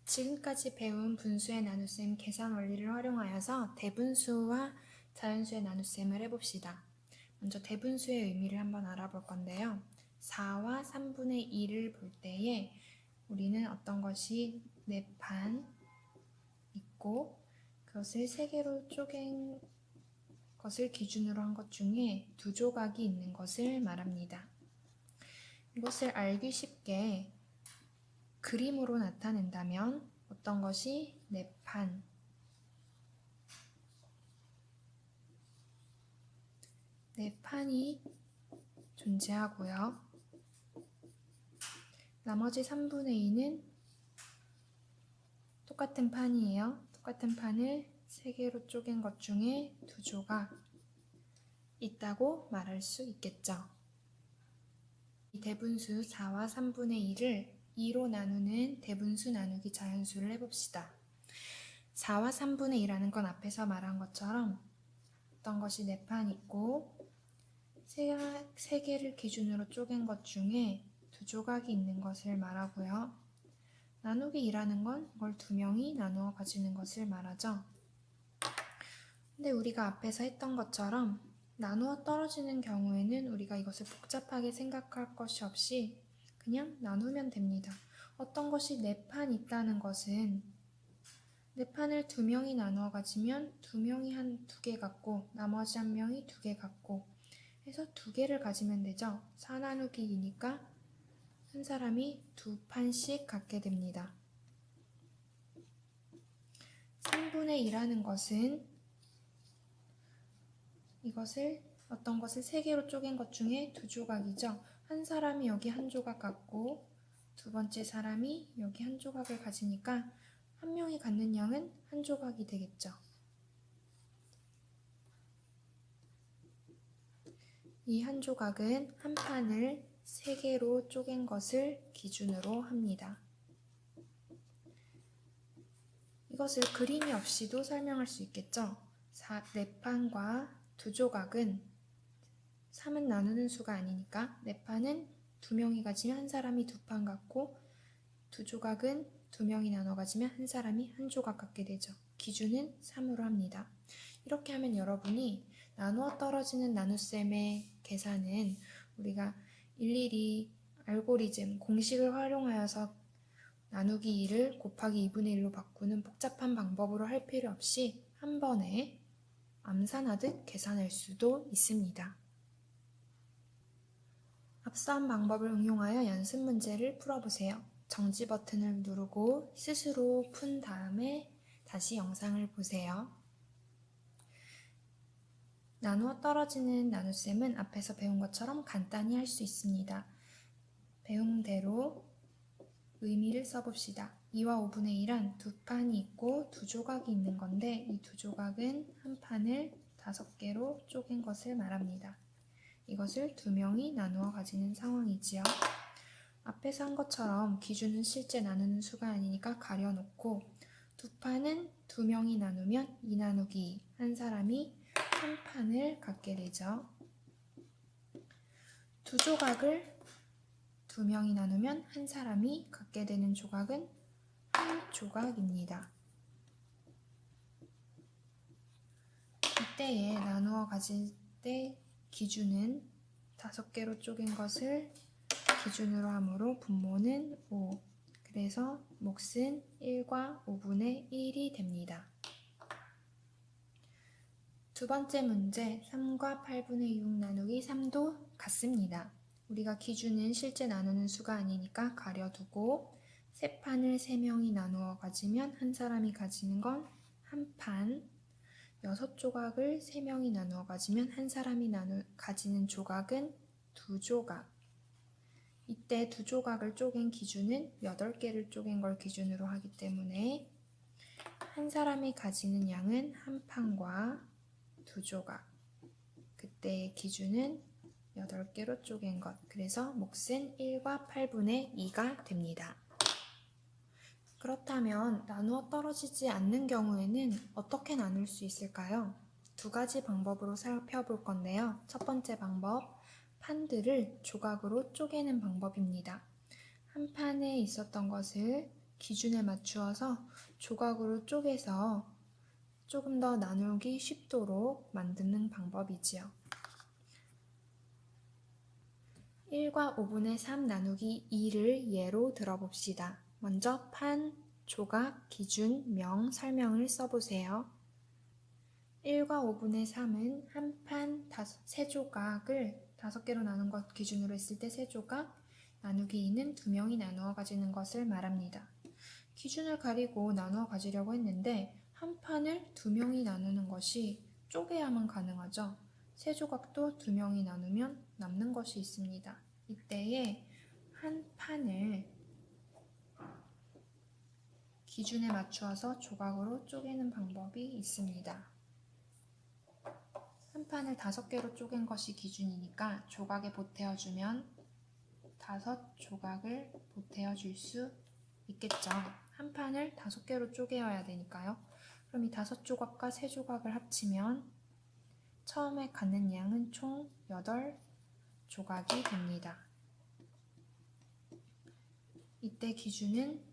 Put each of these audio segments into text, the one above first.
지금까지 배운 분수의 나눗셈 계산 원리를 활용하여서 대분수와 자연수의 나눗셈을 해봅시다. 먼저 대분수의 의미를 한번 알아볼 건데요. 4와 3분의 2를 볼 때에 우리는 어떤 것이 4판 있고 그것을 3개로 쪼갠 것을 기준으로 한 것 중에 2조각이 있는 것을 말합니다. 이것을 알기 쉽게 그림으로 나타낸다면 어떤 것이 4판, 네 판이 존재하고요. 나머지 3분의 2는 똑같은 판이에요. 똑같은 판을 3개로 쪼갠 것 중에 2조가 있다고 말할 수 있겠죠. 이 대분수 4와 3분의 2를 2로 나누는 대분수 나누기 자연수를 해봅시다. 4와 3분의 2라는 건 앞에서 말한 것처럼 어떤 것이 4판 있고 3개를 기준으로 쪼갠 것 중에 2조각이 있는 것을 말하고요. 나누기 2라는 건 이걸 2명이 나누어 가지는 것을 말하죠. 근데 우리가 앞에서 했던 것처럼 나누어 떨어지는 경우에는 우리가 이것을 복잡하게 생각할 것이 없이 그냥 나누면 됩니다. 어떤 것이 4판 있다는 것은 4판을 2명이 나누어 가지면 2명이 한 2개 갖고 나머지 1명이 2개 갖고 해서 2개를 가지면 되죠. 4 나누기 2니까 한 사람이 2판씩 갖게 됩니다. 3분의 2라는 것은 이것을 어떤 것을 3개로 쪼갠 것 중에 2조각이죠. 한 사람이 여기 한 조각 갖고 두 번째 사람이 여기 한 조각을 가지니까 한 명이 갖는 양은 한 조각이 되겠죠. 이 한 조각은 한 판을 3개로 쪼갠 것을 기준으로 합니다. 이것을 그림이 없이도 설명할 수 있겠죠. 4판과 2조각은 3은 나누는 수가 아니니까 4판은 2명이 가지면 한 사람이 2판 갖고 2조각은 2명이 나눠 가지면 한 사람이 한 조각 갖게 되죠. 기준은 3으로 합니다. 이렇게 하면 여러분이 나누어 떨어지는 나눗셈의 계산은 우리가 일일이 알고리즘, 공식을 활용하여서 나누기 2를 곱하기 2분의 1로 바꾸는 복잡한 방법으로 할 필요 없이 한 번에 암산하듯 계산할 수도 있습니다. 앞서한 방법을 응용하여 연습 문제를 풀어보세요. 정지 버튼을 누르고 스스로 푼 다음에 다시 영상을 보세요. 나누어 떨어지는 나눗셈은 앞에서 배운 것처럼 간단히 할 수 있습니다. 배운 대로 의미를 써봅시다. 2와 5분의 1은 2판이 있고 2조각이 있는 건데 이 2조각은 한 판을 5개로 쪼갠 것을 말합니다. 이것을 2명이 나누어 가지는 상황이지요. 앞에서 한 것처럼 기준은 실제 나누는 수가 아니니까 가려놓고 2판은 2명이 나누면 2 나누기 2, 한 사람이 한 판을 갖게 되죠. 2조각을 2명이 나누면 한 사람이 갖게 되는 조각은 한 조각입니다. 이때에 나누어 가질 때 기준은 5개로 쪼갠 것을 기준으로 하므로 분모는 5. 그래서 몫은 1과 5분의 1이 됩니다. 두 번째 문제 3과 8분의 6 나누기 3도 같습니다. 우리가 기준은 실제 나누는 수가 아니니까 가려두고 3판을 3명이 나누어 가지면 한 사람이 가지는 건 한 판, 6조각을 3명이 나누어 가지면 한 사람이 가지는 조각은 2조각. 이때 2조각을 쪼갠 기준은 8개를 쪼갠 걸 기준으로 하기 때문에 한 사람이 가지는 양은 한 판과 2조각. 그때의 기준은 8개로 쪼갠 것. 그래서 몫은 1과 8분의 2가 됩니다. 그렇다면 나누어 떨어지지 않는 경우에는 어떻게 나눌 수 있을까요? 두 가지 방법으로 살펴볼 건데요. 첫 번째 방법, 판들을 조각으로 쪼개는 방법입니다. 한 판에 있었던 것을 기준에 맞추어서 조각으로 쪼개서 조금 더 나누기 쉽도록 만드는 방법이지요. 1과 5분의 3 나누기 2를 예로 들어봅시다. 먼저 판, 조각, 기준, 명, 설명을 써보세요. 1과 5분의 3은 한 판 3조각을 5개로 나눈 것 기준으로 했을 때 3조각, 나누기 2는 2명이 나누어 가지는 것을 말합니다. 기준을 가리고 나누어 가지려고 했는데 한 판을 2명이 나누는 것이 쪼개야만 가능하죠. 3조각도 2명이 나누면 남는 것이 있습니다. 이때에 한 판을 기준에 맞추어서 조각으로 쪼개는 방법이 있습니다. 한 판을 5개로 쪼갠 것이 기준이니까 조각에 보태어주면 5조각을 보태어줄 수 있겠죠. 한 판을 5개로 쪼개어야 되니까요. 그럼 이 5조각과 3조각을 합치면 처음에 갖는 양은 총 8조각이 됩니다. 이때 기준은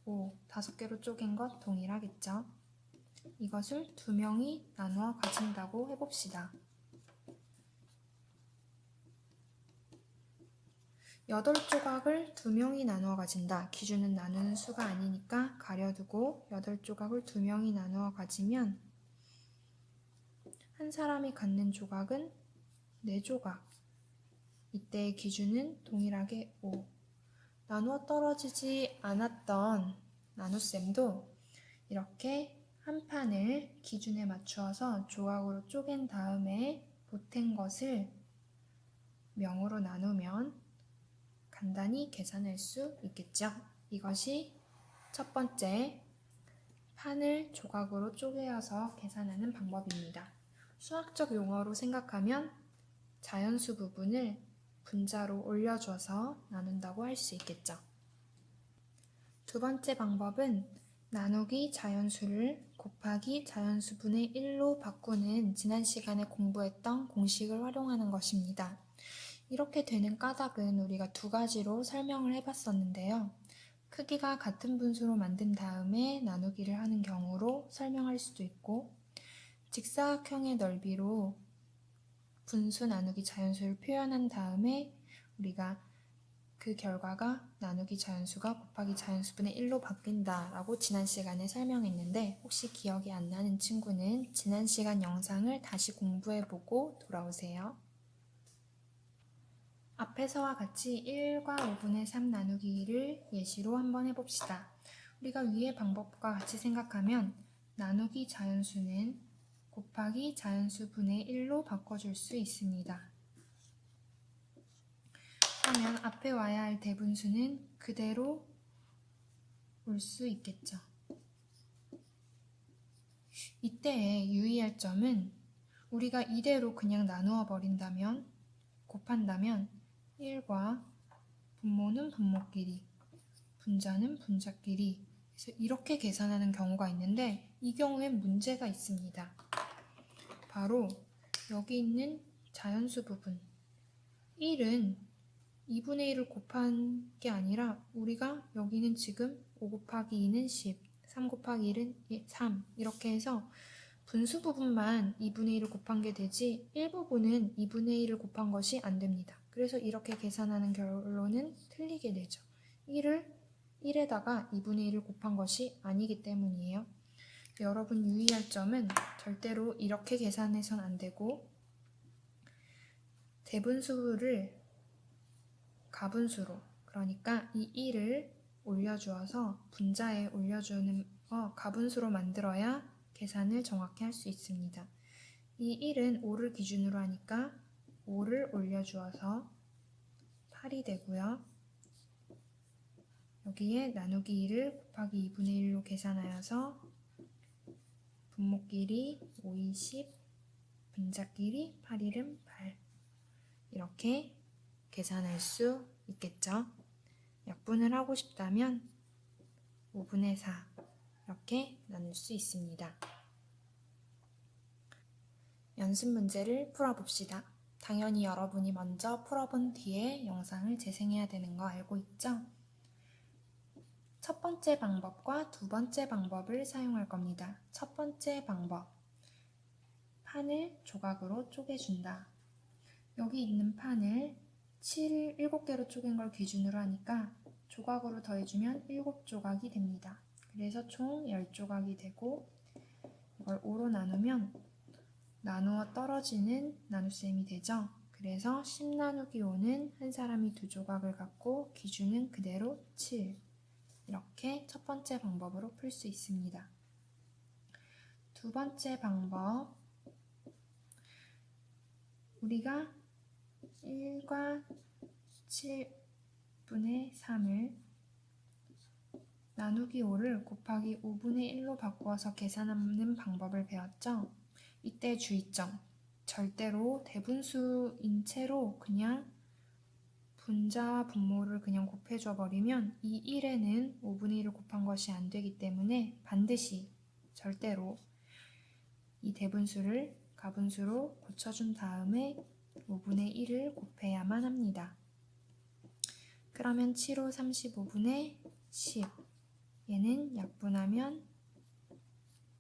5, 5개로 쪼갠 것 동일하겠죠. 이것을 2명이 나누어 가진다고 해봅시다. 8조각을 2명이 나누어 가진다. 기준은 나누는 수가 아니니까 가려두고 8조각을 2명이 나누어 가지면 한 사람이 갖는 조각은 4조각. 이때의 기준은 동일하게 5. 나누어 떨어지지 않았던 나눗셈도 이렇게 한 판을 기준에 맞추어서 조각으로 쪼갠 다음에 보탠 것을 명으로 나누면 간단히 계산할 수 있겠죠. 이것이 첫 번째 판을 조각으로 쪼개어서 계산하는 방법입니다. 수학적 용어로 생각하면 자연수 부분을 분자로 올려줘서 나눈다고 할 수 있겠죠. 두 번째 방법은 나누기 자연수를 곱하기 자연수분의 1로 바꾸는 지난 시간에 공부했던 공식을 활용하는 것입니다. 이렇게 되는 까닭은 우리가 2가지로 설명을 해봤었는데요. 크기가 같은 분수로 만든 다음에 나누기를 하는 경우로 설명할 수도 있고 직사각형의 넓이로 분수 나누기 자연수를 표현한 다음에 우리가 그 결과가 나누기 자연수가 곱하기 자연수분의 1로 바뀐다라고 지난 시간에 설명했는데 혹시 기억이 안 나는 친구는 지난 시간 영상을 다시 공부해보고 돌아오세요. 앞에서와 같이 1과 5분의 3 나누기를 예시로 한번 해봅시다. 우리가 위의 방법과 같이 생각하면 나누기 자연수는 곱하기 자연수분의 1로 바꿔줄 수 있습니다. 그러면 앞에 와야 할 대분수는 그대로 올 수 있겠죠. 이때에 유의할 점은 우리가 이대로 그냥 나누어 버린다면 곱한다면 1과 분모는 분모끼리, 분자는 분자끼리 그래서 이렇게 계산하는 경우가 있는데 이 경우엔 문제가 있습니다. 바로 여기 있는 자연수 부분 1은 2분의 1을 곱한 게 아니라 우리가 여기는 지금 5 곱하기 2는 10, 3 곱하기 1은 3 이렇게 해서 분수 부분만 2분의 1을 곱한 게 되지 일부분은 2분의 1을 곱한 것이 안 됩니다. 그래서 이렇게 계산하는 결론은 틀리게 되죠. 1에다가 2분의 1을 곱한 것이 아니기 때문이에요. 여러분 유의할 점은 절대로 이렇게 계산해선 안 되고 대분수를 가분수로 그러니까 이 1을 올려주어서 분자에 올려주는 가분수로 만들어야 계산을 정확히 할 수 있습니다. 이 1은 5를 기준으로 하니까 5를 올려주어서 8이 되고요. 여기에 나누기 2를 곱하기 2분의 1로 계산하여서 분모끼리 5, 20, 분자끼리 8, 1은 8 이렇게 계산할 수 있겠죠. 약분을 하고 싶다면 5분의 4 이렇게 나눌 수 있습니다. 연습 문제를 풀어봅시다. 당연히 여러분이 먼저 풀어본 뒤에 영상을 재생해야 되는 거 알고 있죠? 첫 번째 방법과 두 번째 방법을 사용할 겁니다. 첫 번째 방법, 판을 조각으로 쪼개준다. 여기 있는 판을 7개로 쪼갠 걸 기준으로 하니까 조각으로 더해주면 7조각이 됩니다. 그래서 총 10조각이 되고 이걸 5로 나누면 나누어 떨어지는 나눗셈이 되죠. 그래서 10 나누기 5는 한 사람이 2조각을 갖고 기준은 그대로 7. 이렇게 첫 번째 방법으로 풀 수 있습니다. 두 번째 방법, 우리가 1과 7분의 3을 나누기 5를 곱하기 5분의 1로 바꾸어서 계산하는 방법을 배웠죠. 이때 주의점, 절대로 대분수인 채로 그냥 분자와 분모를 그냥 곱해줘 버리면 이 1에는 5분의 1을 곱한 것이 안 되기 때문에 반드시 절대로 이 대분수를 가분수로 고쳐준 다음에 5분의 1을 곱해야만 합니다. 그러면 7호 35분의 10, 얘는 약분하면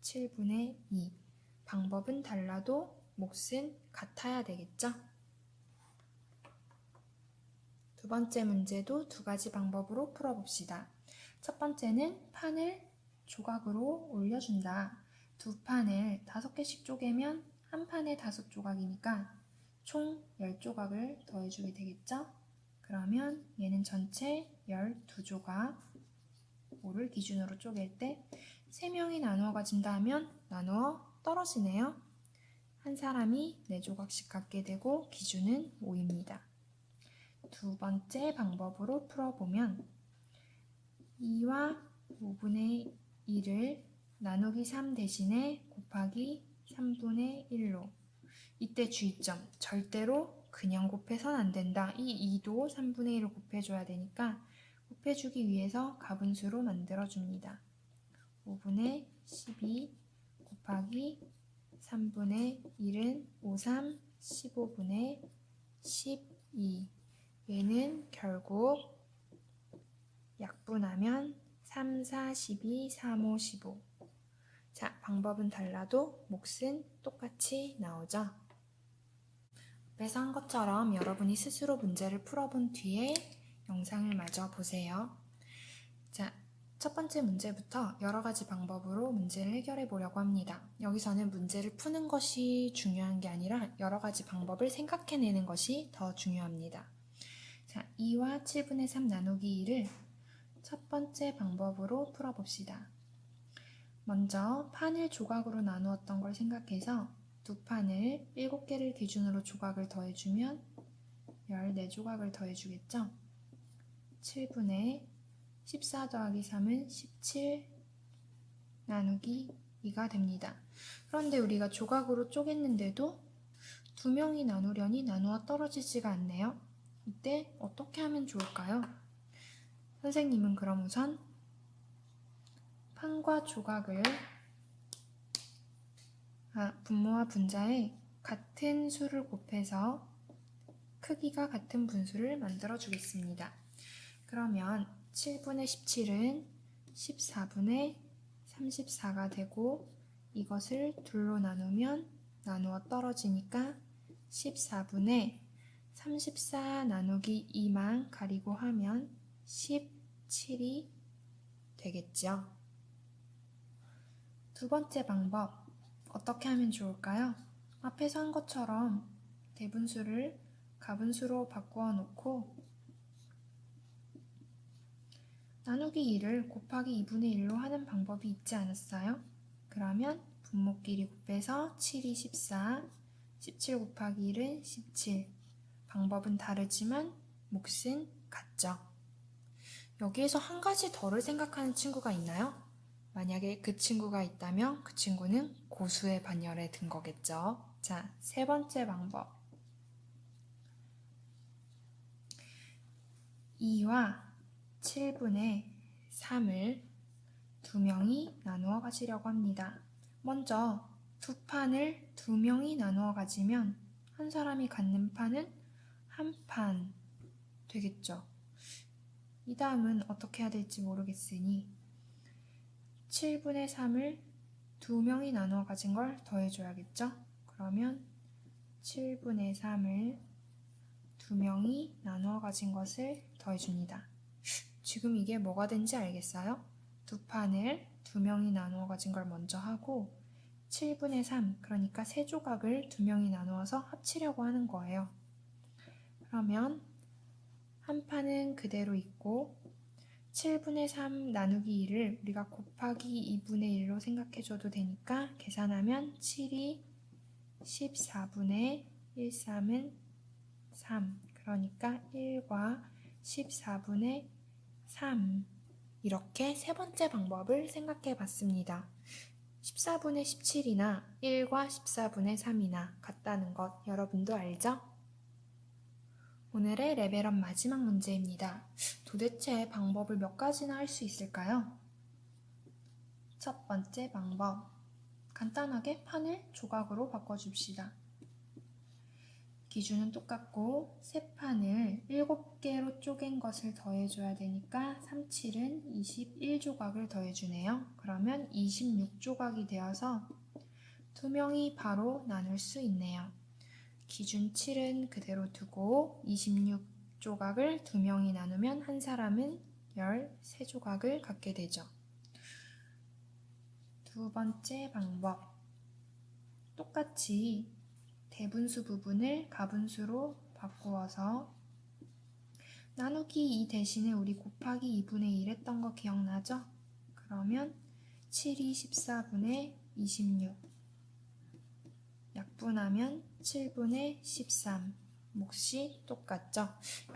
7분의 2. 방법은 달라도 몫은 같아야 되겠죠? 두 번째 문제도 두 가지 방법으로 풀어봅시다. 첫 번째는 판을 조각으로 올려준다. 두 판을 5개씩 쪼개면 한 판에 5조각이니까 총 10조각을 더해주게 되겠죠? 그러면 얘는 전체 12조각, 5를 기준으로 쪼갤 때 3명이 나누어 가진다 하면 나누어 떨어지네요. 한 사람이 4조각씩 갖게 되고 기준은 5입니다. 두 번째 방법으로 풀어보면 2와 5분의 1을 나누기 3 대신에 곱하기 3분의 1로, 이때 주의점, 절대로 그냥 곱해선 안 된다. 이 2도 3분의 1을 곱해줘야 되니까 곱해주기 위해서 가분수로 만들어줍니다. 5분의 12 곱하기 3분의 1은 5, 3, 15분의 12. 얘는 결국 약분하면 3, 4, 12, 3, 5, 15. 자, 방법은 달라도 몫은 똑같이 나오죠. 앞에서 한 것처럼 여러분이 스스로 문제를 풀어본 뒤에 영상을 마저 보세요. 자, 첫 번째 문제부터 여러 가지 방법으로 문제를 해결해 보려고 합니다. 여기서는 문제를 푸는 것이 중요한 게 아니라 여러 가지 방법을 생각해내는 것이 더 중요합니다. 자, 2와 7분의 3 나누기 2를 첫 번째 방법으로 풀어봅시다. 먼저 판을 조각으로 나누었던 걸 생각해서 두 판을 7개를 기준으로 조각을 더해주면 14조각을 더해주겠죠? 7분의 14 더하기 3은 17 나누기 2가 됩니다. 그런데 우리가 조각으로 쪼갰는데도 2명이 나누려니 나누어 떨어지지가 않네요. 이때 어떻게 하면 좋을까요? 선생님은 그럼 우선 판과 조각을 분모와 분자에 같은 수를 곱해서 크기가 같은 분수를 만들어 주겠습니다. 그러면 7분의 17은 14분의 34가 되고 이것을 둘로 나누면 나누어 떨어지니까 14분의 34 나누기 2만 가리고 하면 17이 되겠죠. 두 번째 방법, 어떻게 하면 좋을까요? 앞에서 한 것처럼 대분수를 가분수로 바꾸어 놓고 나누기 2를 곱하기 2분의 1로 하는 방법이 있지 않았어요? 그러면 분모끼리 곱해서 7이 14, 17 곱하기 1은 17. 방법은 다르지만 몫은 같죠. 여기에서 한 가지 더를 생각하는 친구가 있나요? 만약에 그 친구가 있다면 그 친구는 고수의 반열에 든 거겠죠. 자, 세 번째 방법. 2와 7분의 3을 2명이 나누어 가지려고 합니다. 먼저 두 판을 2명이 나누어 가지면 한 사람이 갖는 판은 한 판 되겠죠. 이 다음은 어떻게 해야 될지 모르겠으니 7분의 3을 2명이 나누어 가진 걸 더해줘야겠죠? 그러면 7분의 3을 2명이 나누어 가진 것을 더해줍니다. 지금 이게 뭐가 된지 알겠어요? 두 판을 2명이 나누어 가진 걸 먼저 하고 7분의 3, 그러니까 3조각을 2명이 나누어서 합치려고 하는 거예요. 그러면 한 판은 그대로 있고 7분의 3 나누기 2를 우리가 곱하기 2분의 1로 생각해줘도 되니까 계산하면 7이 14분의 1, 3은 3, 그러니까 1과 14분의 3, 이렇게 세 번째 방법을 생각해 봤습니다. 14분의 17이나 1과 14분의 3이나 같다는 것 여러분도 알죠? 오늘의 레벨업 마지막 문제입니다. 도대체 방법을 몇 가지나 할 수 있을까요? 첫 번째 방법, 간단하게 판을 조각으로 바꿔줍시다. 기준은 똑같고 세 판을 7개로 쪼갠 것을 더해줘야 되니까 3, 7은 21조각을 더해주네요. 그러면 26조각이 되어서 2명이 바로 나눌 수 있네요. 기준 7은 그대로 두고 26조각을 2명이 나누면 한 사람은 13조각을 갖게 되죠. 두 번째 방법, 똑같이 대분수 부분을 가분수로 바꾸어서 나누기 2 대신에 우리 곱하기 2분의 1 했던 거 기억나죠? 그러면 7이 14분의 26, 약분하면 7분의 13, 몫이 똑같죠?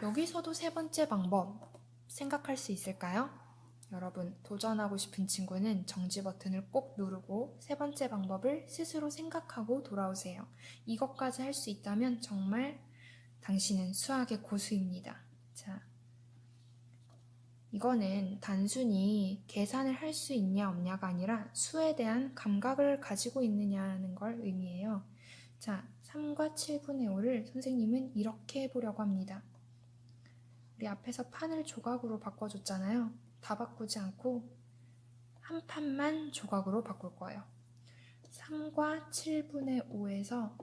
여기서도 세 번째 방법 생각할 수 있을까요? 여러분, 도전하고 싶은 친구는 정지 버튼을 꼭 누르고 세 번째 방법을 스스로 생각하고 돌아오세요. 이것까지 할 수 있다면 정말 당신은 수학의 고수입니다. 자, 이거는 단순히 계산을 할 수 있냐 없냐가 아니라 수에 대한 감각을 가지고 있느냐는 걸 의미해요. 자, 3과 7분의 5를 선생님은 이렇게 해보려고 합니다. 우리 앞에서 판을 조각으로 바꿔줬잖아요. 다 바꾸지 않고 한 판만 조각으로 바꿀 거예요. 3과 7분의 5에서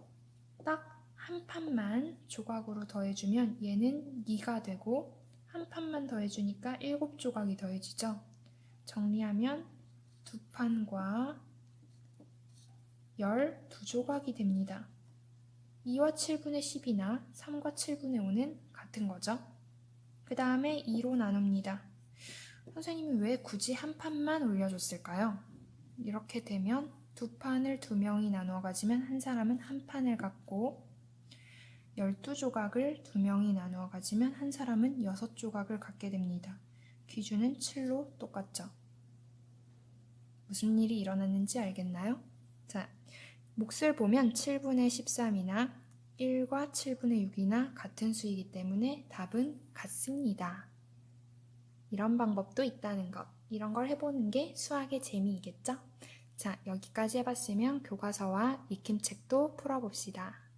딱 한 판만 조각으로 더해주면 얘는 2가 되고 한 판만 더해주니까 7조각이 더해지죠. 정리하면 두 판과 12조각이 됩니다. 2와 7분의 10이나 3과 7분의 5는 같은 거죠. 그 다음에 2로 나눕니다. 선생님이 왜 굳이 한 판만 올려줬을까요? 이렇게 되면 두 판을 2명이 나누어 가지면 한 사람은 한 판을 갖고 12조각을 2명이 나누어 가지면 한 사람은 6조각을 갖게 됩니다. 기준은 7로 똑같죠. 무슨 일이 일어났는지 알겠나요? 자, 몫을 보면 7분의 13이나 1과 7분의 6이나 같은 수이기 때문에 답은 같습니다. 이런 방법도 있다는 것, 이런 걸 해보는 게 수학의 재미이겠죠? 자, 여기까지 해봤으면 교과서와 익힘책도 풀어봅시다.